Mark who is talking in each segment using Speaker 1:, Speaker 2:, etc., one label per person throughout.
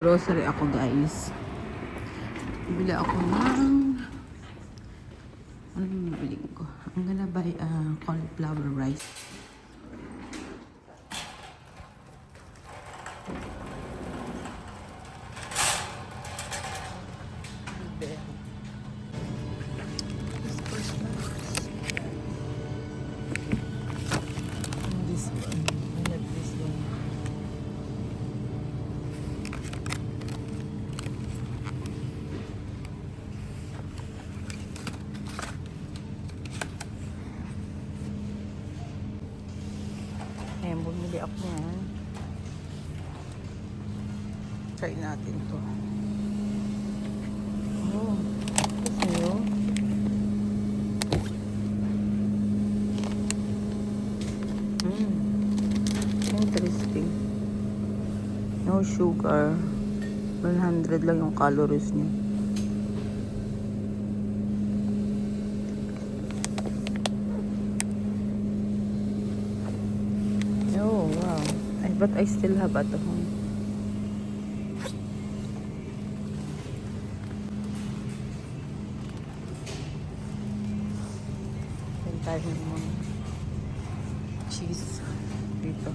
Speaker 1: Grocery ako, guys. Bibili ako ng ano yung bibili ko? I'm gonna buy cauliflower rice. This one. I like this one. Ayan, bumili ako yan. Try natin to. Oh, kasi yun. Interesting. No sugar. 100 lang yung calories niya. Oh, wow. But I still have at home. Then tayo mo cheese dito.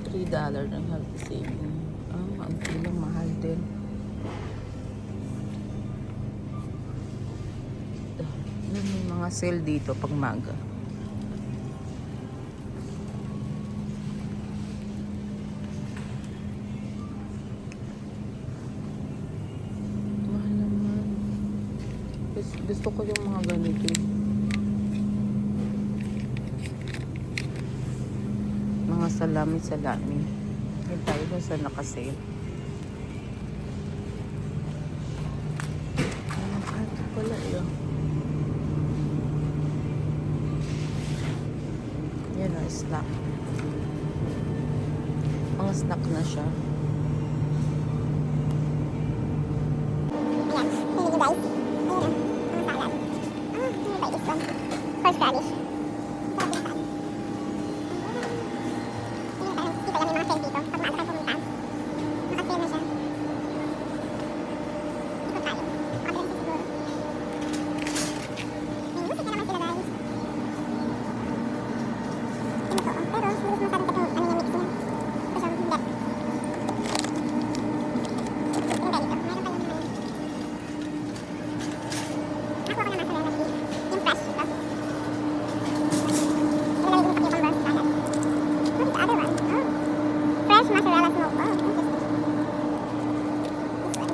Speaker 1: $3 ang healthy saving. Ang kilang mahal din. May mga sale dito pag maga. Mahal naman. Gusto ko yung mga ganito. Mga salami. Yan tayo doon sa nakasale. Ito pala yun. Yan o, snack. Mga snack na siya.
Speaker 2: Ayan, hindi guys. Ayan, mga salad. Hindi ba this one? Horse radish. Sarap yung salad. Dito lang yung mga sale dito. Pag maaga kayo pumunta. Nakasale na siya. Ikot tayo. Makabilang siguro. May music na naman sila guys. Ito to. Pero, hindi masyadong ito yung mix niya. Ito siyang hindi. Tingnan tayo dito. Mayroon kayong mga nakuha ko naman sa lemon tea. Yung fresh ito. Nilalagay din sa cucumber salad. What is the other one? Oh. Fresh mozzarella smoke. Oh, interesting. This one.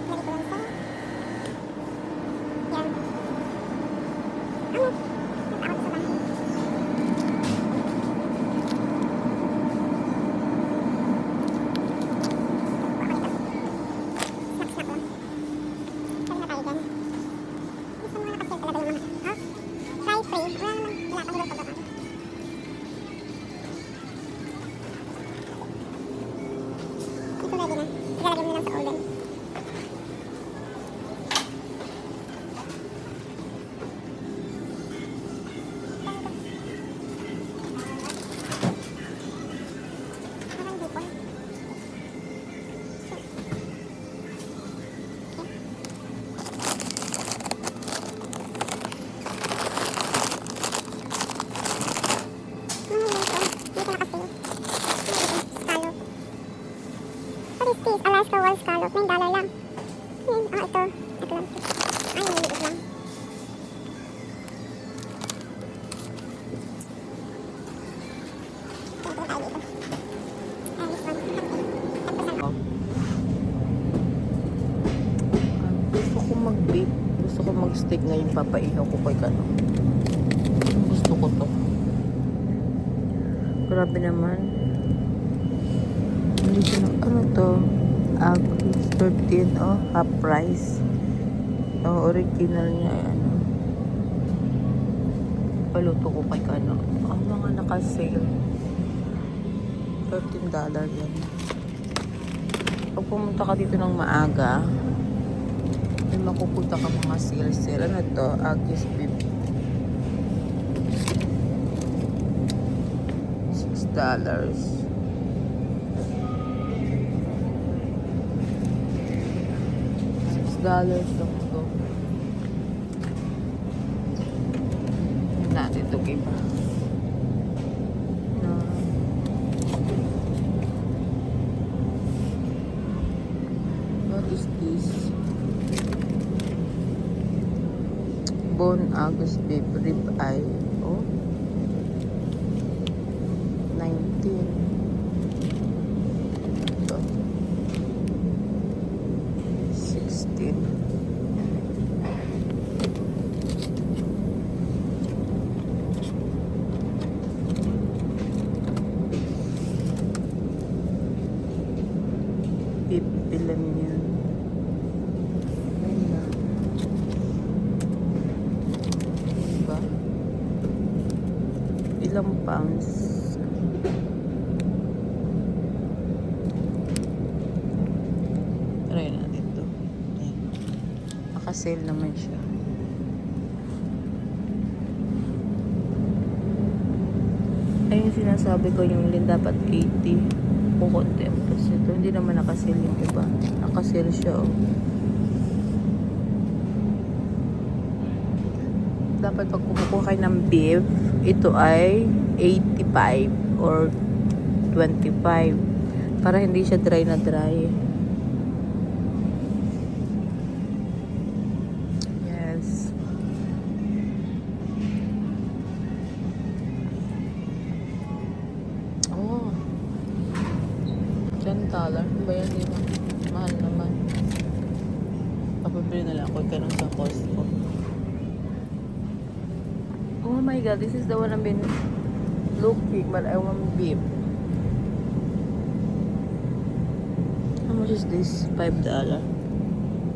Speaker 2: Lagay ko lang sa... Yan. Ano? Nagtawag sa bahay. Snack lang. Kali na tayo dyan. Gusto mo nakasale talaga yung mga, Try free. Wala naman. Wala kang gulo sa baba. Ito ready na. Ilalagay mo lang sa oven. Parang hipon. Scallop. What is this? Alaska Wild Scallop. $9 lang. Ayan. Ito. Ito lang. Ay, niliit lang. Ito tayo dito. This one. 10% off.
Speaker 1: Gusto ko mag-bake. Gusto ko mag-steak ngayon. Papaihaw ko kay Kano. Gusto ko to. Grabe naman. Dito na, ano to? Agris 13, oh, half price. Oh, original niya, ano. Paluto ko kay Kano. Ang mga naka-sale. $13 yan. Pag pumunta ka dito ng maaga, may makupunta ka mga sale. Ano to? Agris beef. $16. $6. $6 lang ito. Natin ito game. What is this? Bone Angus beef rib eye. Oh. 19. Ito. 16. Beef ilan yan? Ayun na. Diba? Ilang pounds? Try natin ito. Ayan. Naka-sale naman siya. Ayun sinasabi ko, yung lin dapat 80. Kukunti. Tapos ito, hindi naman naka-sale yung iba. Naka-sale siya, oh. Dapat pag kumukuha kayo ng beef, ito ay 85 or 25 para hindi siya dry na dry. Yes. Oh, $10 ba yan? Di ba? Mahal naman. Papabili na lang ako ganun sa Costco. Oh my god, this is the one I've been looking, but I want beef. How much is this? $5.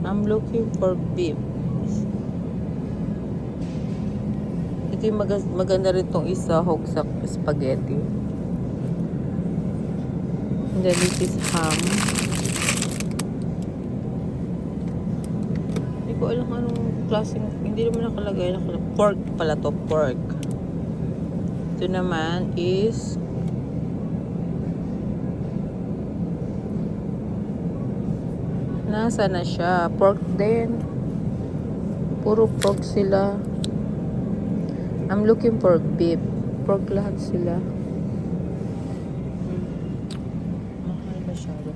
Speaker 1: I'm looking for beef. Ito yung maganda rin tong isa, hog sa spaghetti. And then this is ham. Hindi ko alam anong klaseng, hindi naman nakalagay. Pork pala to, pork. Ito naman is nasa na siya? Pork din. Puro pork sila. I'm looking for beef. Pork lahat sila. Mahal masyado.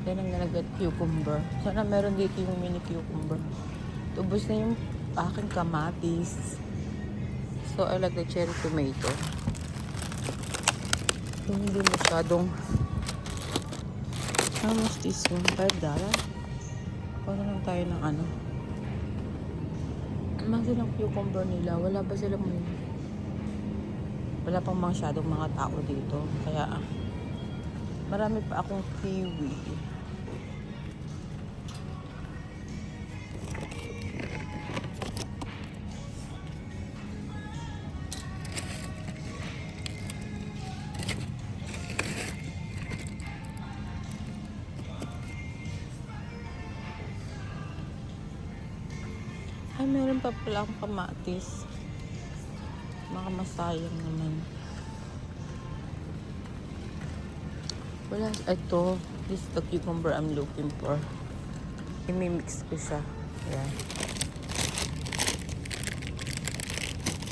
Speaker 1: Then ang nalagat cucumber. Sana meron dito yung mini cucumber. Ubus na yung aking kamatis. So I like the cherry tomato. So, hindi masyadong. How much this one? $5? Paano lang tayo ng ano? Ano silang cucumber nila? Wala ba silang wala pang masyadong mga tao dito. Kaya marami pa akong kiwi. Ay, meron pa pala akong kamatis. Baka masayang naman. Wala. Ito. This is the cucumber I'm looking for. I-mix ko siya. Ayan.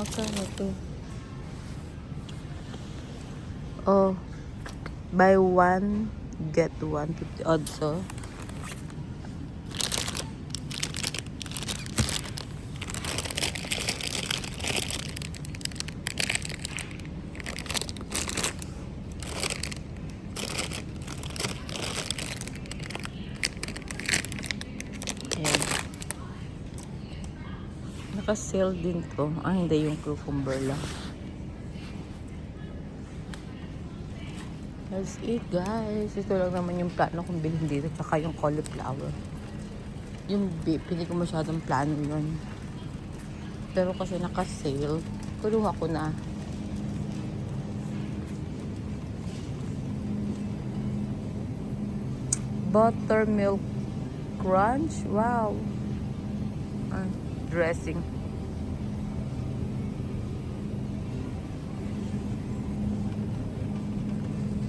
Speaker 1: Magkano to? Oh. Buy one, get one. 50 also. Ayan. Naka-sale din to. Ah, hindi yung cucumber lang. That's it, guys. Ito lang naman yung plano kong bilhin dito. Tsaka yung cauliflower. Yung beef, hindi ko masyadong plano yun. Pero kasi naka-sale, kuluha ko na. Buttermilk crunch. Wow. Dressing.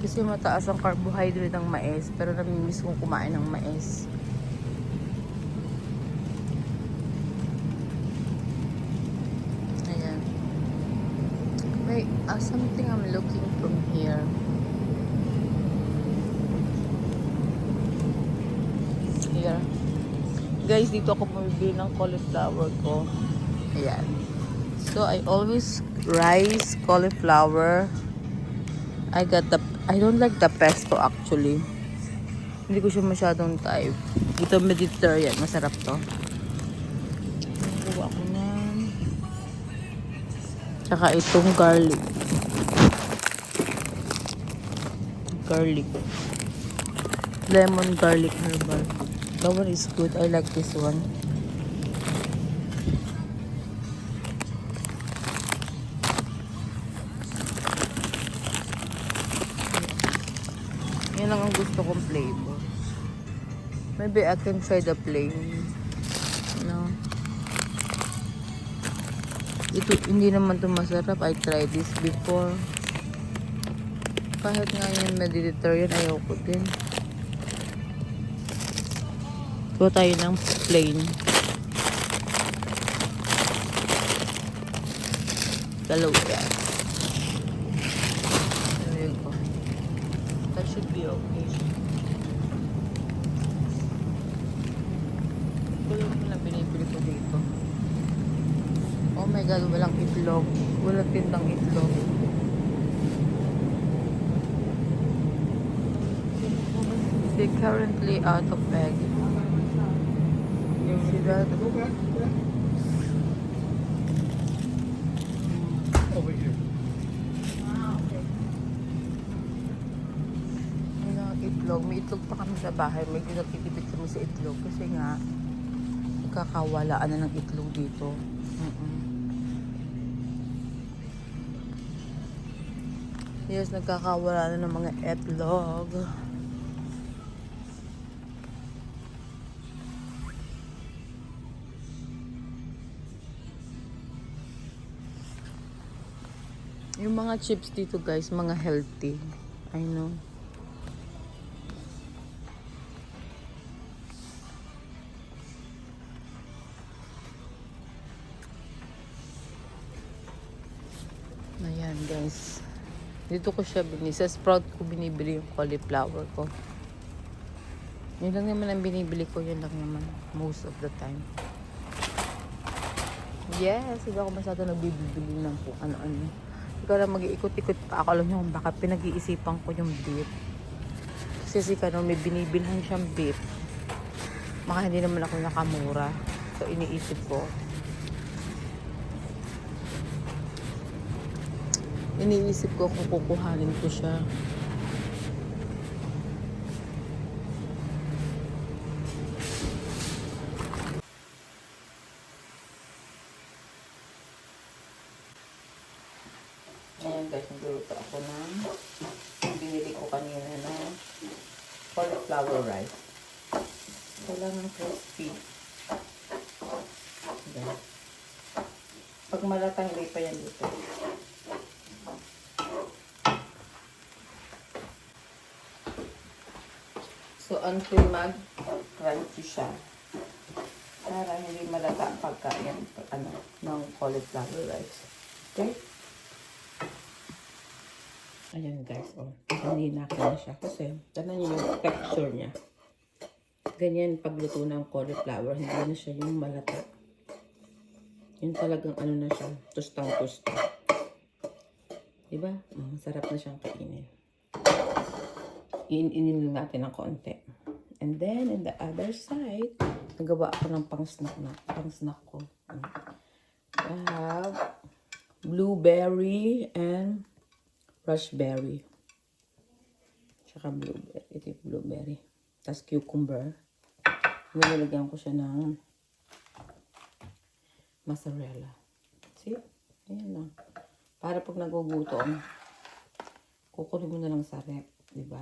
Speaker 1: Kasi mataas ang carbohydrate ng mais, pero namimiss kong kumain ng mais. Ayan. Wait, something I'm looking from here. Here. Guys, dito ako bumibili ng cauliflower ko. Ayan. So, I always rice cauliflower. I don't like the pesto actually. Hindi ko siya masyadong type. Ito Mediterranean, masarap to. Gawa ko na. Tsaka itong garlic. Garlic. Lemon garlic herbal. That one is good. I like this one. Yan lang ang gusto kong flavor. Maybe I can try the plain. No. Ito, hindi naman to masarap. I tried this before. Kahit nga yung Mediterranean, ayoko din. Gawa tayo ng plain. Dalawa yan. There you go. That should be okay. Wala mo lang binibili ko dito. Oh my God, walang itlog. Walang tindang itlog. They're currently out of egg. You see that?
Speaker 3: Over here.
Speaker 1: Itlog. May itlog pa kami sa bahay. May tinatitipid kami sa itlog. Kasi nga, nagkakawalaan na ng itlog dito. Yes, nagkakawala na ng mga itlog. Yung mga chips dito guys, mga healthy. I know. Ayan guys. Dito ko siya binili. Sa Sprout ko binibili yung cauliflower ko. Yun lang naman ang binibili ko. Yun lang naman. Most of the time. Yes. Hindi ako masyado nagbibili ng kung ano-ano. Ikaw lang mag-iikot-ikot pa ako. Alam niyo kung baka pinag-iisipan ko yung beef. Kasi kano may binibilhan siyang beef. Maka hindi naman ako nakamura. So iniisip ko. Iniisip ko kung kukuhanin ko siya. Ayan guys, nagluto ako ng binili ko kanina na cauliflower rice. Kailangan crispy. Ayan. Pag malatang hindi pa yan dito. So, until mag-crunchy siya. Para hindi malata ang pagkain ng cauliflower rice. Okay? Ayan guys, oh. Hindi na siya. Kasi, tanan niyo yung texture niya. Ganyan pagluto ng cauliflower. Hindi na siya yung malata. Yung talagang ano na siya. Tustang-tusta. Diba? Sarap na siyang kainin. Iinin natin ng konti. And then, in the other side, nagawa ako ng pang-snack ko. I have blueberry and raspberry. Tsaka blueberry. Ito yung blueberry. Tapos cucumber. Nilagyan ko siya ng mozzarella. See? Ayan lang. Para pag nagugutom, kukunin mo na lang sa rep. Diba?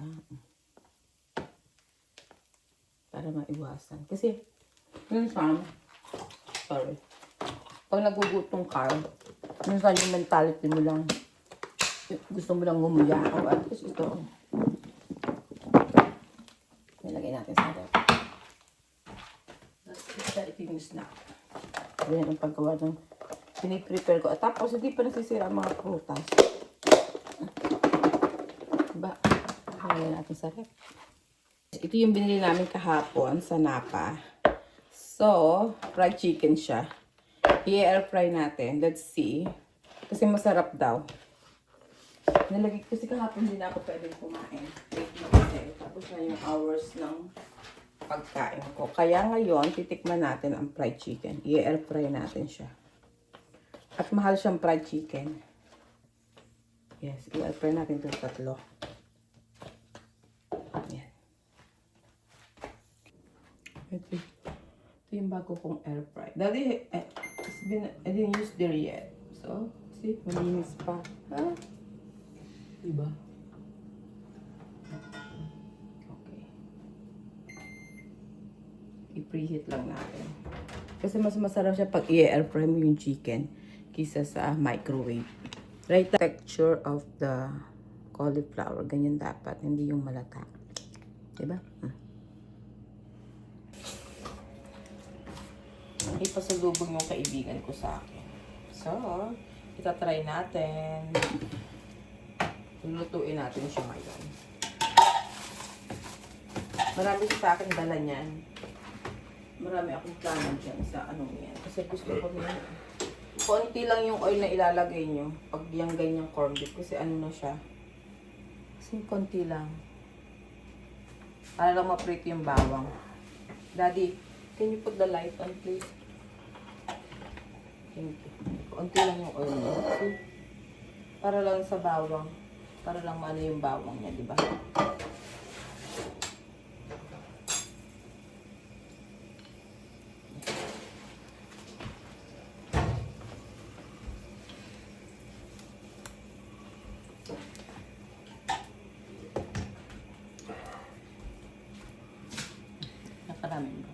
Speaker 1: Para maiwasan. Kasi, minsan, sorry, pag nagugutom ka, minsan yung mentality mo lang, gusto mo lang ngumuya. O at least ito, cheese na. Ganyan ang paggawa ng piniprepare ko. At tapos, hindi pa nasisira ang mga prutas. Diba? Kaya natin sa rep. Ito yung binili namin kahapon sa Napa. So, fried chicken siya. I-air fry natin. Let's see. Kasi masarap daw. Nalagay kasi kahapon din ako pwedeng kumain. Tapos na yung hours ng pagkain ko. Kaya ngayon, titikman natin ang fried chicken. I-air fry natin siya. At mahal siyang fried chicken. Yes, i-air fry natin itong tatlo. Yan. Ito yung bago kong air fry. Daddy, I didn't use there yet. So, see, malinis pa. Ha? Diba? Okay. I-preheat lang natin. Kasi mas masarap siya pag i-air fry mo yung chicken kisa sa microwave. Right, the texture of the cauliflower. Ganyan dapat. Hindi yung malata. Diba? Ipasalubong yung kaibigan ko sa akin. So, itatry natin. Lulutuin natin siya ngayon. Marami sa akin dala niyan. Marami akong plano dyan sa anong yan. Kasi gusto ko niya. Konti lang yung oil na ilalagay nyo. Pag yung ganyang corned beef. Kasi ano na siya. Kasi konti lang. Para lang maprito yung bawang. Daddy, can you put the light on please? Thank you. Konti lang yung oil niya. See? Para lang sa bawang. Para lang maano yung bawang niya, di ba? Nakaraming ba?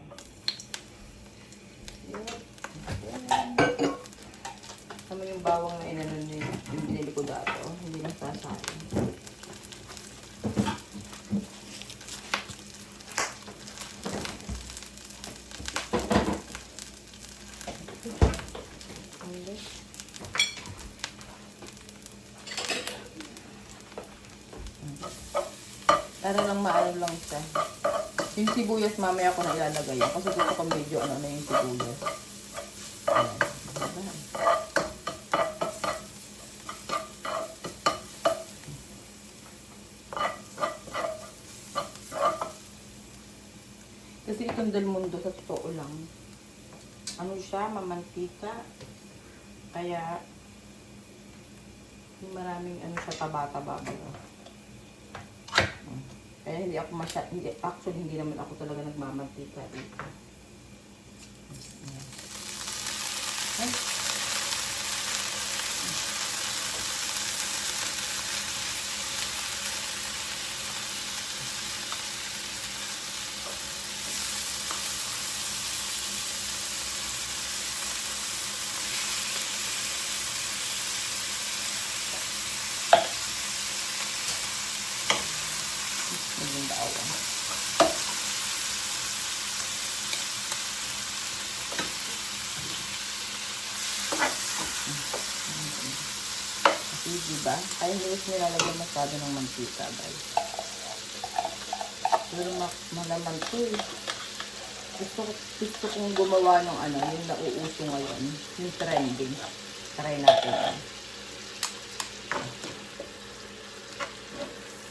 Speaker 1: Tama yung bawang na inanon niya yung binili ko dati. Oh. Hindi nasasayang. Para lang maano lang siya. Yung sibuyas mamaya ko na ilalagay yan. Kasi gusto ko medyo ano na yung sibuyas. Ayan. Kasi itong Del Mundo sa totoo lang. Ano siya, mamantika. Kaya maraming ano siya, taba-taba. Kaya hindi ako actually hindi naman ako talaga nagmamantika dito. Ay. Maging bawang. Kasi diba? Kaya hindi ko nilalagyan masyado ng mantika, guys. Pero malaman to eh. Gusto kong gumawa ng ano, yung nauuso ngayon. Yung trending. Try natin.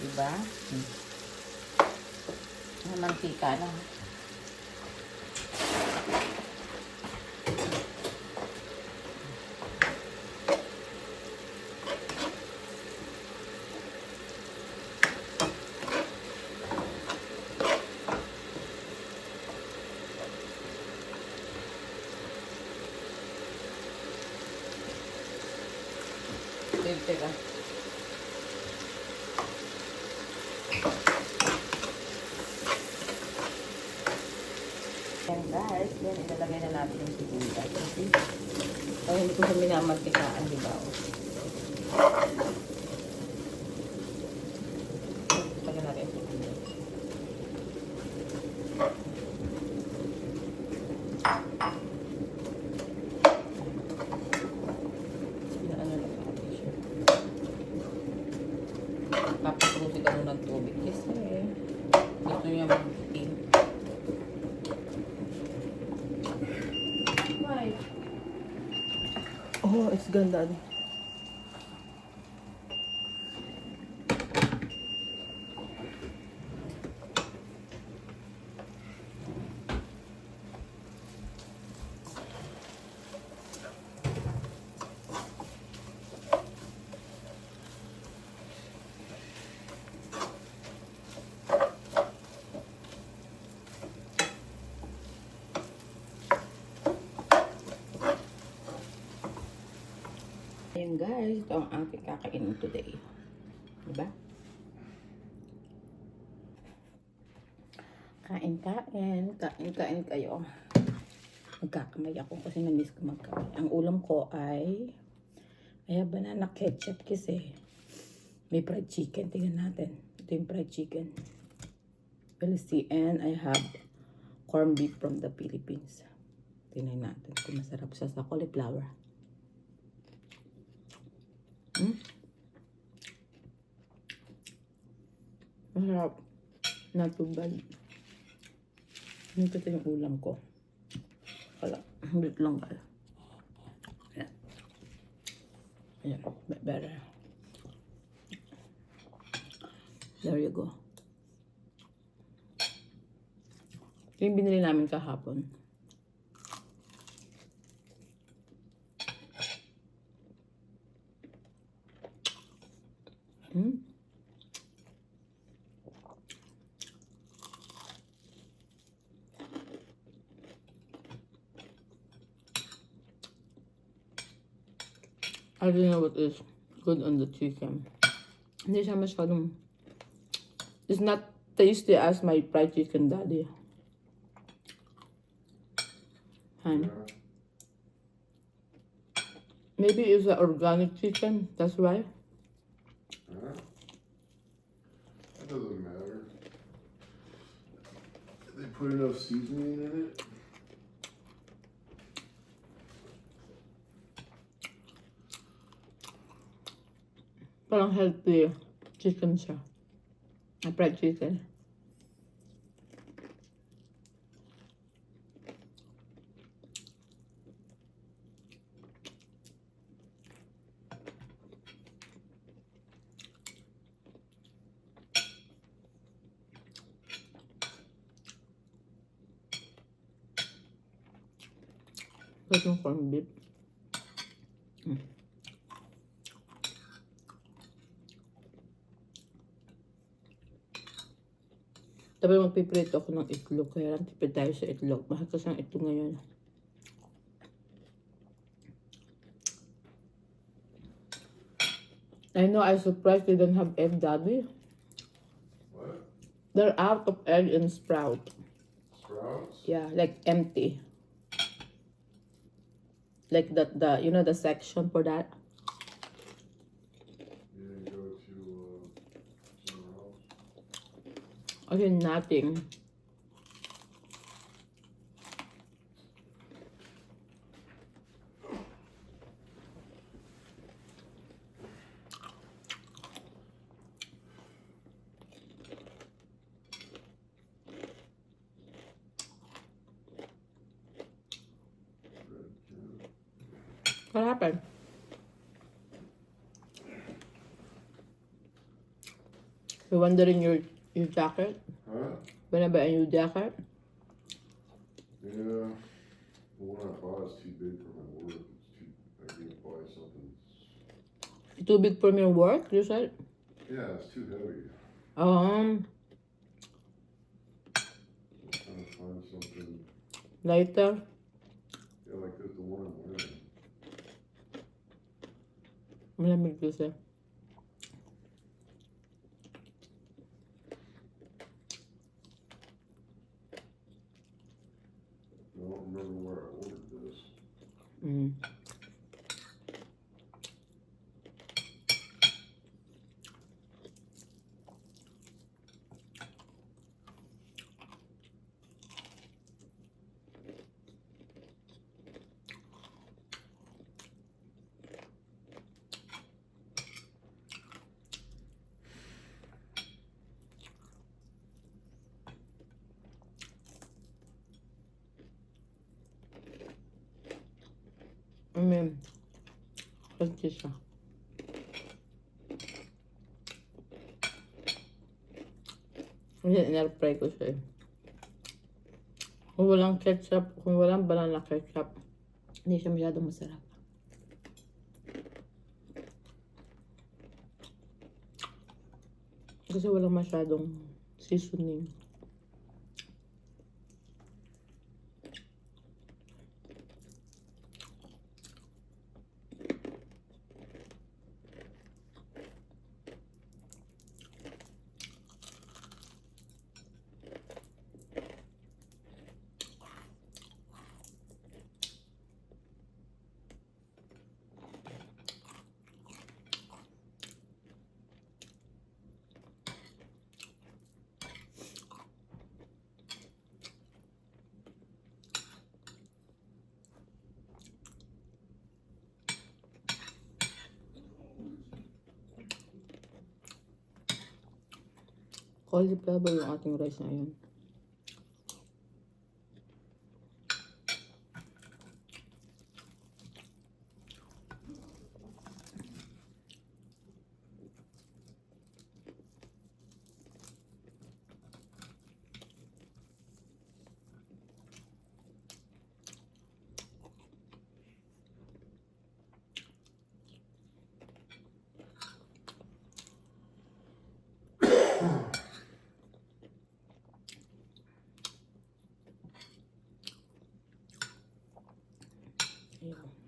Speaker 1: Diba? Mantika lang. Teka. Yan guys, yan ilalagay na natin yung sibuyas. Okay? Kaya hindi ko siya minamantikaan, di ba? Tagal natin yung sibuyas. Oh, it's ganda. Ayan guys, ito ang aking kakainin today. Diba? Kain kayo. Magkakamay ako kasi na-miss ko magkamay. Ang ulam ko ay banana ketchup kasi may fried chicken. Tingnan natin. Ito yung fried chicken. We'll see. And I have corned beef from the Philippines. Tingnan natin kung masarap siya sa cauliflower. Masarap. Not too bad. Ito yung ulam ko. Wala. Bit lang ba? Ayan. Ayan. Better. There you go. Yung binili namin kahapon. I don't know what is good on the chicken. Hindi siya masyadong... It's not tasty as my fried chicken daddy. And maybe it's an organic chicken, that's why.
Speaker 3: Huh? That doesn't matter. They put enough seasoning in it.
Speaker 1: Parang healthy chicken siya. Fried chicken. Ito yung corned beef. Tapos magpiprito ako ng itlog. Kaya lang tipid tayo sa itlog. Mahal kasi ang itlog ngayon. I know, I'm surprised they don't have egg, Daddy.
Speaker 3: What?
Speaker 1: They're out of egg and sprout.
Speaker 3: Sprouts?
Speaker 1: Yeah, like empty. Like that, you know the section for that?
Speaker 3: You didn't go to somewhere else?
Speaker 1: Okay, nothing. What happened? You're wondering your jacket?
Speaker 3: Huh?
Speaker 1: Wanna buy a new jacket?
Speaker 3: Yeah. The one I bought is too big for my work. I can't buy something.
Speaker 1: Too big for your work, you said?
Speaker 3: Yeah, it's too heavy.
Speaker 1: Um,
Speaker 3: I'm trying to find something.
Speaker 1: Lighter.
Speaker 3: Yeah, like this, the one I'm wearing.
Speaker 1: Malamig kasi.
Speaker 3: I don't remember where I ordered this.
Speaker 1: I mean, Crunchy siya. In-airfry ko siya eh. Kung walang ketchup, kung walang banana ketchup, hindi siya masyadong masarap. Kasi walang masyadong seasoning. Cauliflower yung ating rice na yun. Ayan.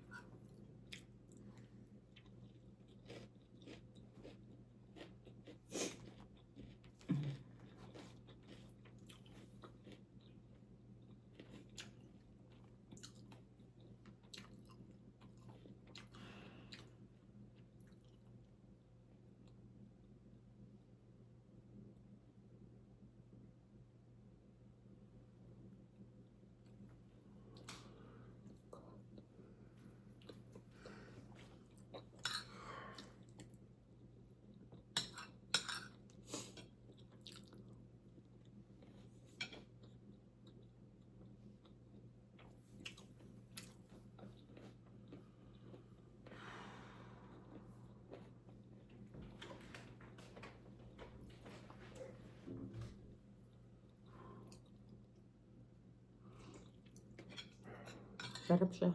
Speaker 1: Sarap siya.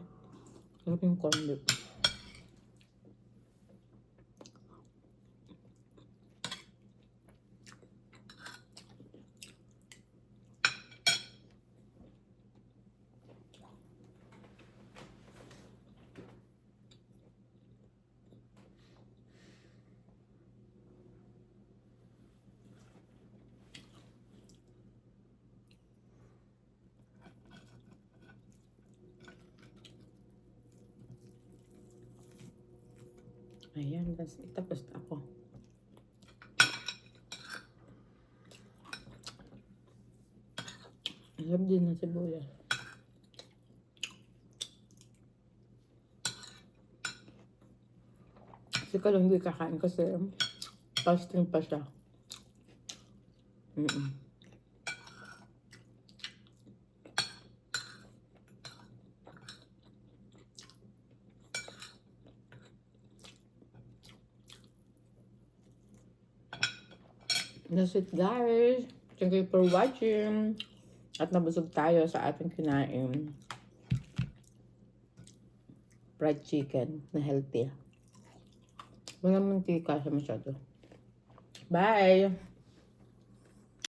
Speaker 1: Sarap yung corn beef. Ayan, tapos na ako. Sarap din ng sibuyas. Kasi ka lang hindi kakain kasi fasting pa siya. That's it, guys. Thank you for watching. At nabusog tayo sa ating kinain. Fried chicken na healthy. Walang mantika siya masyado. Bye!